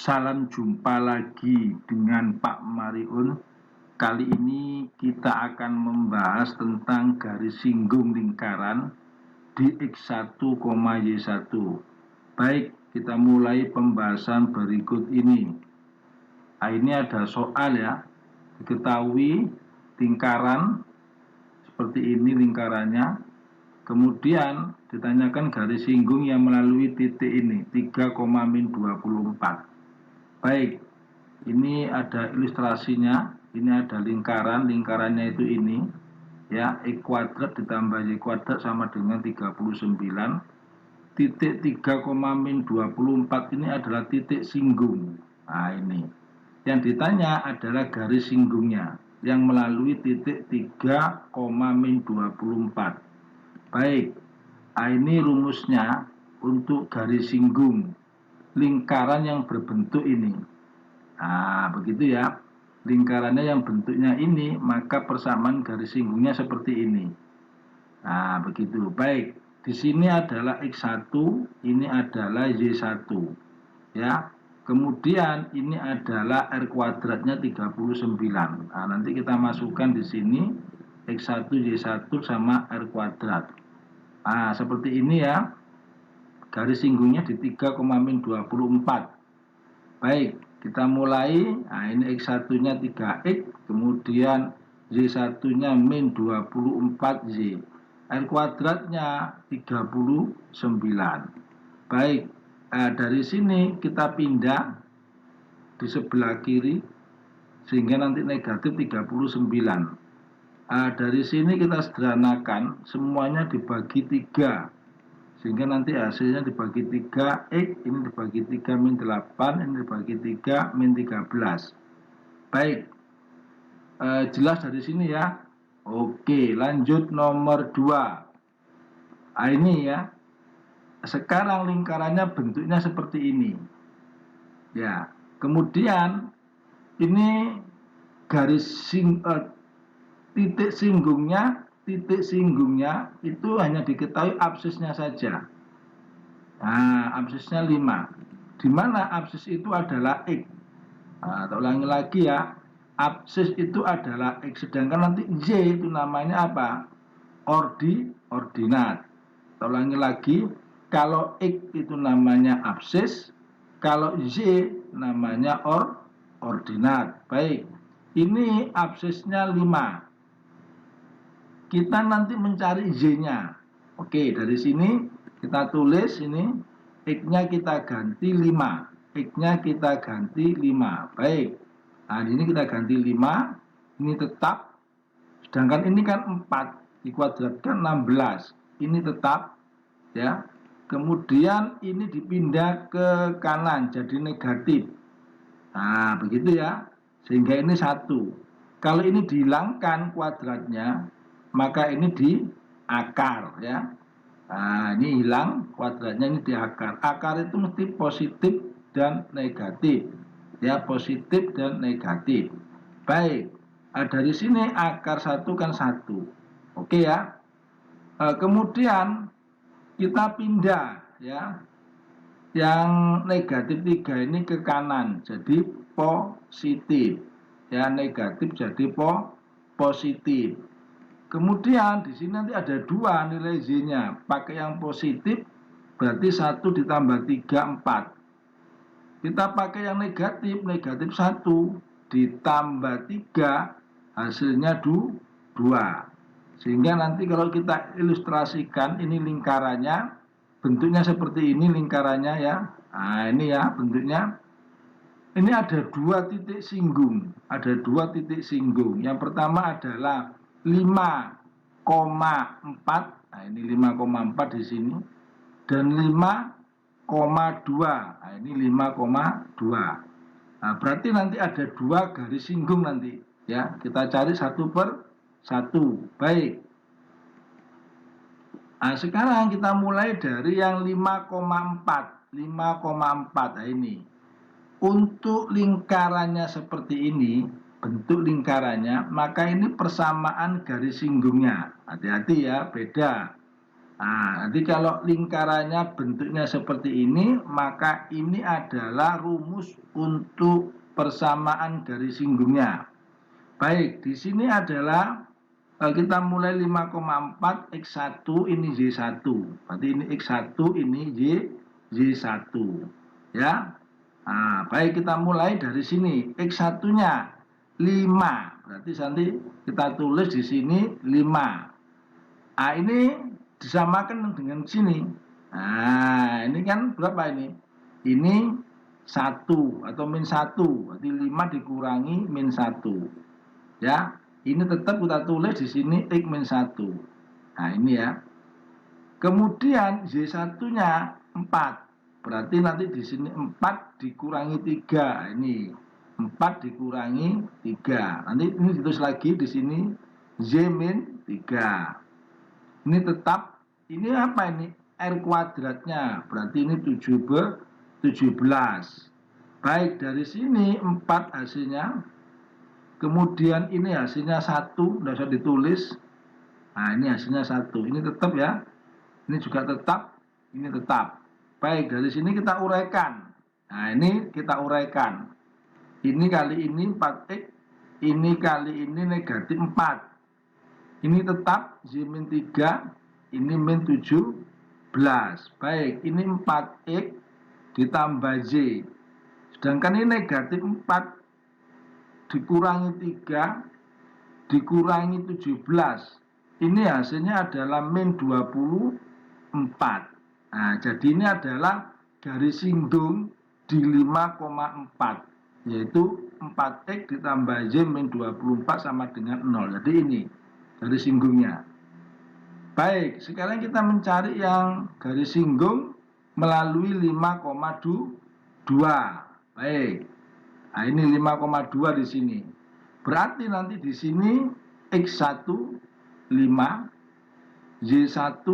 Salam jumpa lagi dengan Pak Mariun. Kali ini kita akan membahas tentang garis singgung lingkaran di X1, Y1. Baik, kita mulai pembahasan berikut ini. Nah, ini ada soal ya. Diketahui lingkaran seperti ini lingkarannya. Kemudian ditanyakan garis singgung yang melalui titik ini 3,-24. Baik, ini ada ilustrasinya. Ini ada lingkarannya itu ini ya, X kuadrat ditambah Y kuadrat sama dengan 39. Titik 3,-24 ini adalah titik singgung. Nah, ini yang ditanya adalah garis singgungnya yang melalui titik 3,-24. Baik, nah ini rumusnya untuk garis singgung lingkaran yang berbentuk ini. Nah, begitu ya. Lingkarannya yang bentuknya ini, maka persamaan garis singgungnya seperti ini. Nah, begitu. Baik, di sini adalah X1, ini adalah Y1. Ya. Kemudian ini adalah R kuadratnya 39. Nah, nanti kita masukkan di sini X1, Y1 sama R kuadrat. Nah, seperti ini ya. Garis singgungnya di 3,-24. Baik, kita mulai. Nah, ini X1-nya 3X, kemudian Y1-nya -24Y. R kuadratnya 39. Baik, dari sini kita pindah di sebelah kiri sehingga nanti negatif 39. Dari sini kita sederhanakan, semuanya dibagi 3. Sehingga nanti hasilnya dibagi 3X, ini dibagi 3-8, ini dibagi 3-13. Baik, jelas dari sini ya. Oke, lanjut nomor 2. Nah, ini ya. Sekarang lingkarannya bentuknya seperti ini. Ya, kemudian ini garis titik singgungnya itu hanya diketahui absisnya saja. Nah, absisnya 5. Di mana absis itu adalah X. Nah, kita ulangi lagi ya. Absis itu adalah X, sedangkan nanti Y itu namanya apa? Ordinat. Kita ulangi lagi. Kalau X itu namanya absis, kalau Y namanya ordinat. Baik, ini absisnya 5. Kita nanti mencari Y-nya. Oke, dari sini kita tulis ini, X-nya kita ganti 5. X-nya kita ganti 5. Baik, nah ini kita ganti 5. Ini tetap. Sedangkan ini kan 4. Dikuadratkan 16. Ini tetap. Ya. Kemudian ini dipindah ke kanan, jadi negatif. Nah, begitu ya. Sehingga ini 1. Kalau ini dihilangkan kuadratnya, maka ini di akar ya. Nah, ini hilang kuadratnya, ini di akar. Akar itu mesti positif dan negatif. Ya, positif dan negatif. Baik, dari sini akar 1 kan 1. Oke ya. Kemudian kita pindah ya. Yang negatif 3 ini ke kanan, jadi positif. Ya, negatif jadi positif. Kemudian di sini nanti ada 2 nilai Z-nya. Pakai yang positif berarti 1 ditambah 3, 4. Kita pakai yang negatif, negatif 1 ditambah 3, hasilnya 2. Sehingga nanti kalau kita ilustrasikan, ini lingkarannya, bentuknya seperti ini lingkarannya ya. Nah, ini ya bentuknya. Ini ada 2 titik singgung. Ada 2 titik singgung. Yang pertama adalah 5,4. Nah, ini 5,4 di sini. Dan 5,2. Nah, ini 5,2. Nah, berarti nanti ada 2 garis singgung nanti. Ya, kita cari 1 per 1. Baik. Nah, sekarang kita mulai dari yang 5,4. 5,4. Nah, ini. Untuk lingkarannya seperti ini, bentuk lingkarannya, maka ini persamaan garis singgungnya. Hati-hati ya, beda. Nah, nanti kalau lingkarannya bentuknya seperti ini, maka ini adalah rumus untuk persamaan garis singgungnya. Baik, di sini adalah kita mulai 5,4 X1 ini Y1. Berarti ini X1 ini Y1. Ya. Nah, baik kita mulai dari sini. X1-nya 5. Berarti nanti kita tulis di sini 5. Nah, ini disamakan dengan sini. Nah, ini kan berapa ini? Ini 1 atau min 1. Berarti 5 dikurangi min 1. Ya, ini tetap kita tulis di sini X min 1. Nah, ini ya. Kemudian Y1-nya 4. Berarti nanti di sini 4 dikurangi 3. Ini 4 dikurangi 3. Nanti ini ditulis lagi di sini Y min 3. Ini tetap, ini apa ini? R kuadratnya, berarti ini 17. Baik, dari sini 4 hasilnya. Kemudian ini hasilnya 1, tidak usah ditulis. Nah, ini hasilnya 1. Ini tetap ya. Ini juga tetap, ini tetap. Baik, dari sini kita uraikan. Nah, ini kita uraikan. Ini kali ini 4X, ini kali ini negatif 4. Ini tetap Y min 3, ini min 17. Baik, ini 4X ditambah Y. Sedangkan ini negatif 4 dikurangi 3 dikurangi 17. Ini hasilnya adalah min 24. Nah, jadi ini adalah garis singgung di 5,4. Yaitu 4X ditambah Y min 24 sama dengan 0. Jadi ini garis singgungnya. Baik, sekarang kita mencari yang garis singgung melalui 5,2. Baik. Nah, ini 5,2 di sini. Berarti nanti di sini X1 5, Y1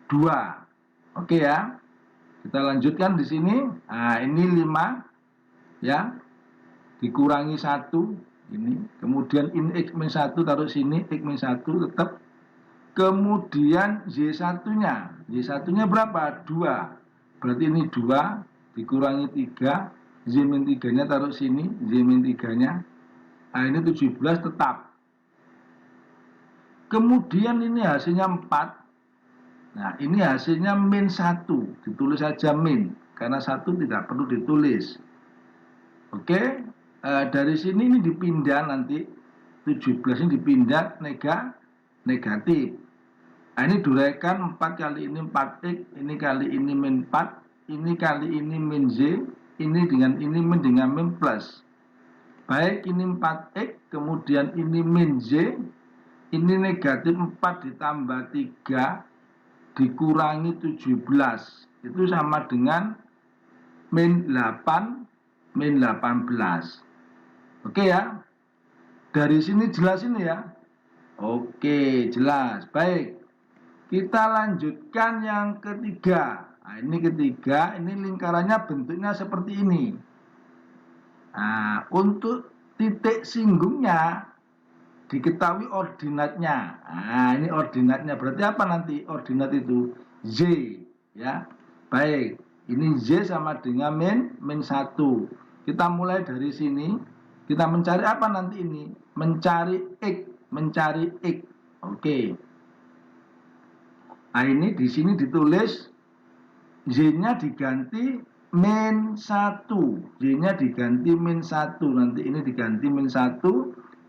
2. Oke ya. Kita lanjutkan di sini. Nah, ini 5 ya. Dikurangi 1 ini, kemudian ini X min 1 taruh sini, X min 1 tetap. Kemudian Y1-nya, Y1-nya berapa? 2. Berarti ini 2 dikurangi 3, Y min 3-nya taruh sini, Y min 3-nya. Nah, ini 17 tetap. Kemudian ini hasilnya 4. Nah, ini hasilnya min 1, ditulis saja min, karena 1 tidak perlu ditulis. Oke. Dari sini ini dipindah nanti 17 ini dipindah negatif. Nah, ini duraikan 4 kali ini 4X, ini kali ini min 4, ini kali ini min Z, ini dengan ini min dengan min plus. Baik, ini 4X, kemudian ini min Z, ini negatif 4 ditambah 3 dikurangi 17. Itu sama dengan min 8 min 18. Oke ya. Dari sini jelas ini ya. Oke, jelas. Baik. Kita lanjutkan yang ketiga. Nah, ini ketiga, ini lingkarannya bentuknya seperti ini. Nah, untuk titik singgungnya diketahui ordinatnya. Nah, ini ordinatnya. Berarti apa nanti ordinat itu? Z, ya. Baik. Ini Z sama dengan min 1. Kita mulai dari sini. Kita mencari apa nanti ini? Mencari X. Oke. Nah, ini di sini ditulis Y-nya diganti min 1. Y-nya diganti min 1. Nanti ini diganti min 1,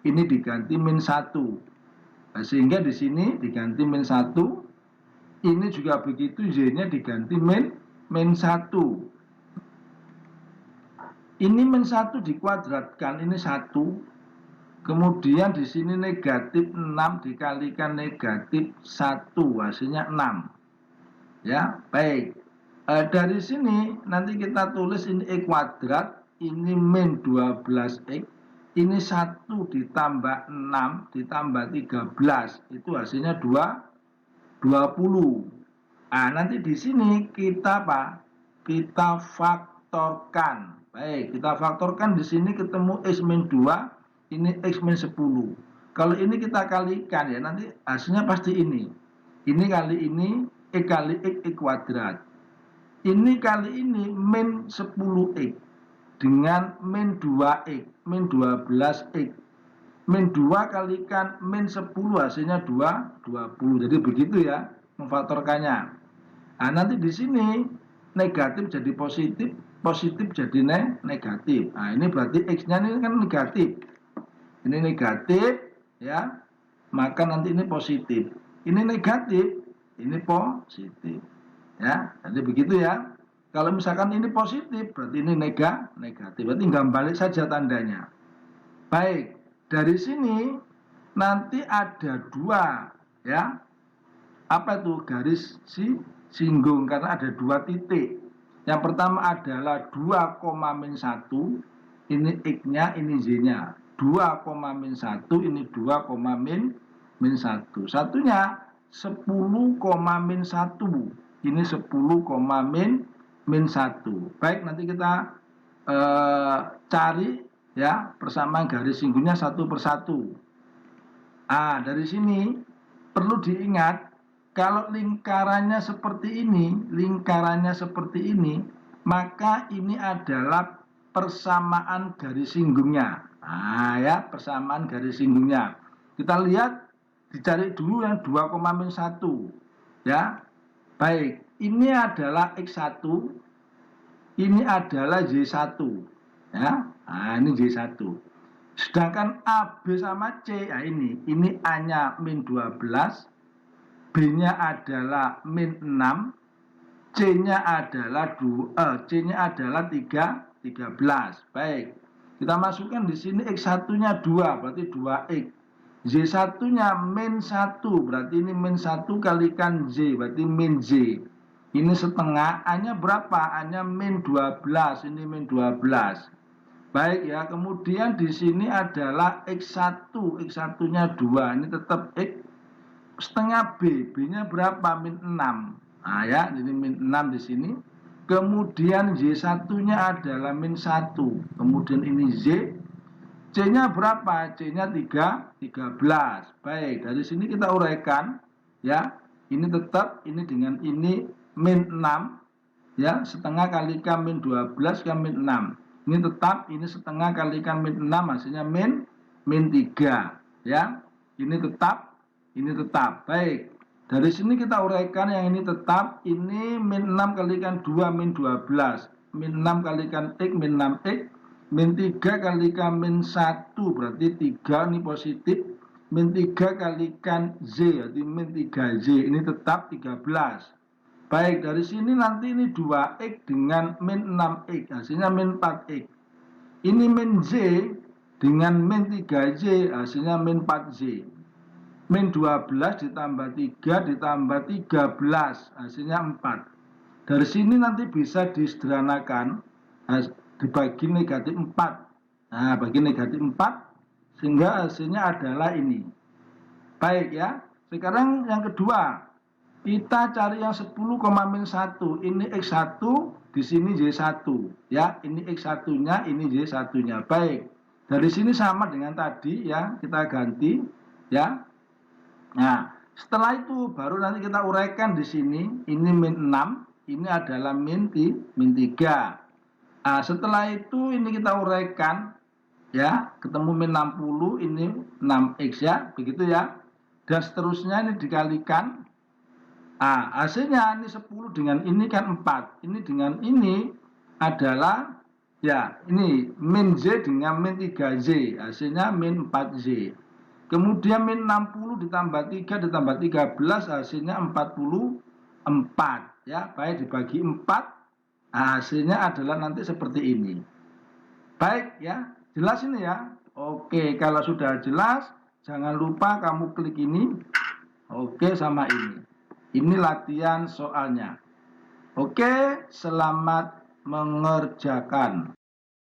ini diganti min 1. Nah, sehingga di sini diganti min 1. Ini juga begitu, Y-nya diganti min 1. Ini min 1 dikuadratkan, ini 1. Kemudian di sini negatif 6 dikalikan negatif 1, hasilnya 6. Ya, baik. Dari sini nanti kita tulis ini X kuadrat, ini min 12X, ini 1 ditambah 6 ditambah 13, itu hasilnya 20. Nah, nanti di sini kita apa? Kita faktorkan. Baik, kita faktorkan di sini ketemu X min 2, ini X min 10. Kalau ini kita kalikan ya, nanti hasilnya pasti ini. Ini kali ini X kali X kuadrat. Ini kali ini min 10X dengan min 2X, min 12X. Min 2 kalikan min 10 hasilnya 20. Jadi begitu ya memfaktorkannya. Nah, nanti di sini negatif jadi positif, positif jadi negatif. Nah, ini berarti X-nya ini kan negatif. Ini negatif ya. Maka nanti ini positif. Ini negatif, ini positif. Ya, jadi begitu ya. Kalau misalkan ini positif, berarti ini negatif. Berarti tinggal balik saja tandanya. Baik, dari sini nanti ada dua, ya. Apa itu? Garis singgung, karena ada dua titik. Yang pertama adalah 2,-1, ini X-nya, ini Y-nya. 2,-1, ini 2,-1. Satunya 10,-1. Ini 10,-1. Baik, nanti kita cari ya persamaan garis singgungnya satu persatu. Dari sini perlu diingat, kalau lingkarannya seperti ini, maka ini adalah persamaan garis singgungnya. Ya, persamaan garis singgungnya. Kita lihat, dicari dulu yang 2,-1. Ya. Baik, ini adalah X1, ini adalah Y1. Ya. Ini Y1. Sedangkan AB sama C, ini A-nya min 12, B-nya adalah min 6, C-nya adalah 13. Baik. Kita masukkan di sini X1-nya 2, berarti 2X. Y1-nya min 1, berarti ini min 1 kalikan Z, berarti min Z. Ini setengah, A-nya berapa? A-nya min 12, ini min 12. Baik ya, kemudian di sini adalah X1, X1-nya 2, ini tetap X setengah B, B-nya berapa? Min 6. Ya, ini min 6 di sini. Kemudian Y1-nya adalah min 1. Kemudian ini Z. C-nya berapa? C-nya 13. Baik, dari sini kita uraikan ya. Ini tetap, ini dengan ini min 6 ya, setengah kalikan min 12 kan min 6. Ini tetap, ini setengah kalikan min 6 hasilnya min 3 ya. Ini tetap, ini tetap. Baik. Dari sini kita uraikan yang ini tetap, ini min 6 kalikan 2 min 12. Min 6 kalikan X min 6X. Min 3 kalikan min 1 berarti 3, ini positif. Min 3 kalikan Z, berarti min 3Z, ini tetap 13. Baik, dari sini nanti ini 2X dengan min 6X, hasilnya min 4X. Ini min Z dengan min 3Z, hasilnya min 4Z. Min 12 ditambah 3 ditambah 13, hasilnya 4. Dari sini nanti bisa disederhanakan, dibagi negatif 4. Bagi negatif 4, sehingga hasilnya adalah ini. Baik ya, sekarang yang kedua, kita cari yang 10,-1. Ini X1, di sini Y1. Ya, ini X1-nya, ini Y1-nya. Baik, dari sini sama dengan tadi ya, kita ganti ya. Nah, setelah itu baru nanti kita uraikan di sini, ini min 6, ini adalah min 3. Setelah itu ini kita uraikan ya, ketemu min 60, ini 6X ya, begitu ya. Dan seterusnya ini dikalikan. Hasilnya ini 10 dengan ini kan 4. Ini dengan ini adalah ya, ini min Z dengan min 3Z, hasilnya min 4Z. Kemudian min 60 ditambah 3 ditambah 13, hasilnya 44 ya. Baik, dibagi 4, hasilnya adalah nanti seperti ini. Baik ya, jelas ini ya. Oke, kalau sudah jelas, jangan lupa kamu klik ini. Oke, sama ini. Ini latihan soalnya. Oke, selamat mengerjakan.